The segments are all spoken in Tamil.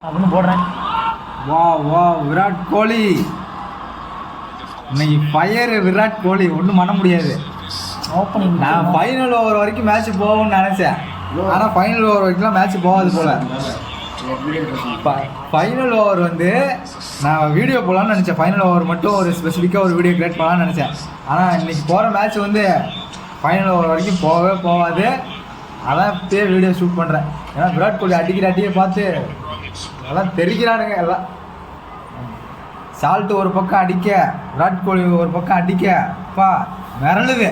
அப்படின்னு போடுறேன். வா வா விராட் கோலி இன்னைக்கு ஃபயர். விராட் கோலி ஒன்றும் பண்ண முடியாது. ஓப்பனிங் நான் ஃபைனல் ஓவர் வரைக்கும் மேட்ச் போகும்னு நினச்சேன். ஆனால் ஃபைனல் ஓவர் வரைக்கும்லாம் மேட்ச் போகாது போல். ஃபைனல் ஓவர் வந்து நான் வீடியோ போகலான்னு நினச்சேன். ஃபைனல் ஓவர் மட்டும் ஒரு ஸ்பெசிஃபிக்காக ஒரு வீடியோ கிரியேட் பண்ணலான்னு நினச்சேன். ஆனால் இன்றைக்கி போகிற மேட்ச் வந்து ஃபைனல் ஓவர் வரைக்கும் போகவே போகாது. அதான் இப்போயே வீடியோ ஷூட் பண்ணுறேன். ஏன்னா விராட் கோலி அடிக்கிற அடியை பார்த்து எல்லாம் தெரிக்கிறானுங்க. எல்லாம் சால்ட்டு ஒரு பக்கம் அடிக்க, விராட் கோலி ஒரு பக்கம் அடிக்க, அப்பா மிரளுது.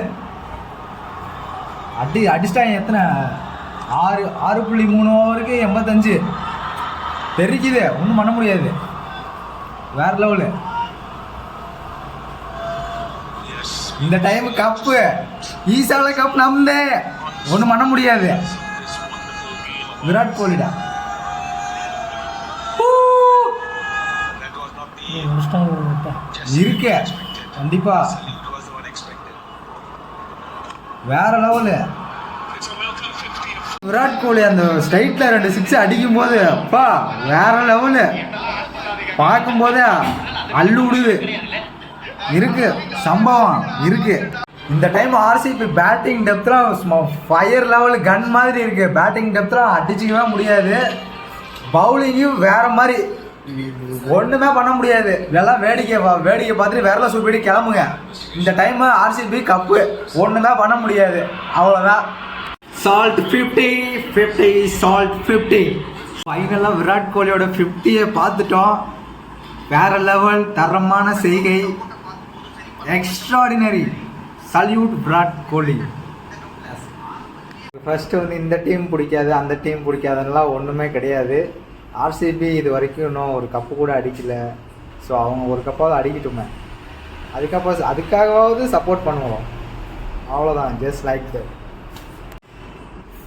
அடிச்சிட்டாங்க. எத்தனை 6.3 ஓவருக்கு 85 தெரிக்குது. ஒன்றும் பண்ண முடியாது. வேற லெவலு. இந்த டைம் கப்பு ஈசால கப் நம்பே ஒன்றும் பண்ண முடியாது. விராட் கோலிடா இருக்கு கண்டிப்பா. வேற லெவலு. விராட் கோலி அந்த ஸ்ட்ரைட்ல 2 6 அடிக்கும் போது அப்பா வேற லெவலு. பார்க்கும் போதே அள்ளு விடுது. இருக்கு சம்பவம் இருக்கு. இந்த டைம் ஆர்சிபி பேட்டிங் டெப்த்லாம் ஃபயர் லெவலு கன் மாதிரி இருக்கு. பேட்டிங் டெப்த்லாம் அடிச்சிக்கவே முடியாது. பவுலிங்கும் வேற மாதிரி ஒன்றுமே பண்ண முடியாது. இதெல்லாம் வேடிக்கை பார்த்துட்டு விரல சூப்பிட்டு கிளம்புங்க. இந்த டைம் ஆர்சிபி கப்பு ஒன்றுமே பண்ண முடியாது. அவ்வளோதான். Salt 50 salt 50. ஃபைனலாக விராட் கோலியோட 50யை பார்த்துட்டோம். வேற லெவல் தரமான செய்கை. Extraordinary. Salute Virat Kohli. First வந்து இந்த டீம் பிடிக்காது அந்த டீம் பிடிக்காதுன்னெலாம் ஒன்றுமே கிடையாது. ஆர்சிபி இது வரைக்கும் இன்னும் ஒரு கப்பு கூட அடிக்கலை. ஸோ அவங்க ஒரு கப்பாவது அடிக்கட்டுமே. அதுக்காகவாவது சப்போர்ட் பண்ணுவோம். அவ்வளோதான். Just like that.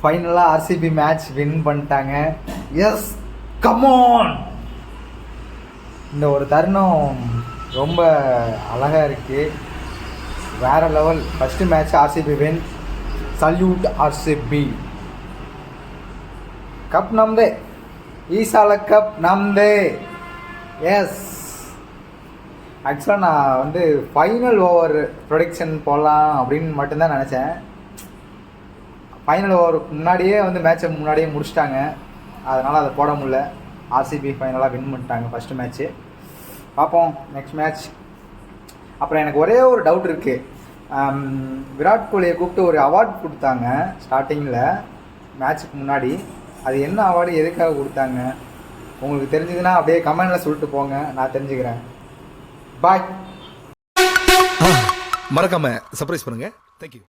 ஃபைனலாக ஆர்சிபி மேட்ச் வின் பண்ணிட்டாங்க. Yes come on. இந்த ஒரு தருணம் ரொம்ப அழகாக இருக்குது. வேறு level. First match RCB win. Salute RCB. Cup நம்தே. ஈசால கப் நம்தே. எஸ். ஆக்சுவலாக நான் வந்து ஃபைனல் ஓவர் ப்ரொடிக்ஷன் போடலாம் அப்படின்னு மட்டும்தான் நினச்சேன். ஃபைனல் ஓவருக்கு முன்னாடியே வந்து மேட்சை முன்னாடியே முடிச்சிட்டாங்க. அதனால் அதை போட முடியல. ஆர்சிபி ஃபைனலாக வின் பண்ணிட்டாங்க ஃபஸ்ட்டு மேட்ச்சு. பார்ப்போம் நெக்ஸ்ட் மேட்ச். அப்புறம் எனக்கு ஒரே ஒரு டவுட் இருக்குது. விராட் கோலியை கூப்பிட்டு ஒரு அவார்ட் கொடுத்தாங்க ஸ்டார்டிங்கில் மேட்ச்சுக்கு முன்னாடி. அது என்ன அவார்டு, எதுக்காக கொடுத்தாங்க? உங்களுக்கு தெரிஞ்சதுன்னா அப்படியே கமெண்டில் சொல்லிட்டு போங்க, நான் தெரிஞ்சுக்கிறேன். பாய். மறக்காம சர்ப்ரைஸ் பண்ணுங்க. தேங்க்யூ.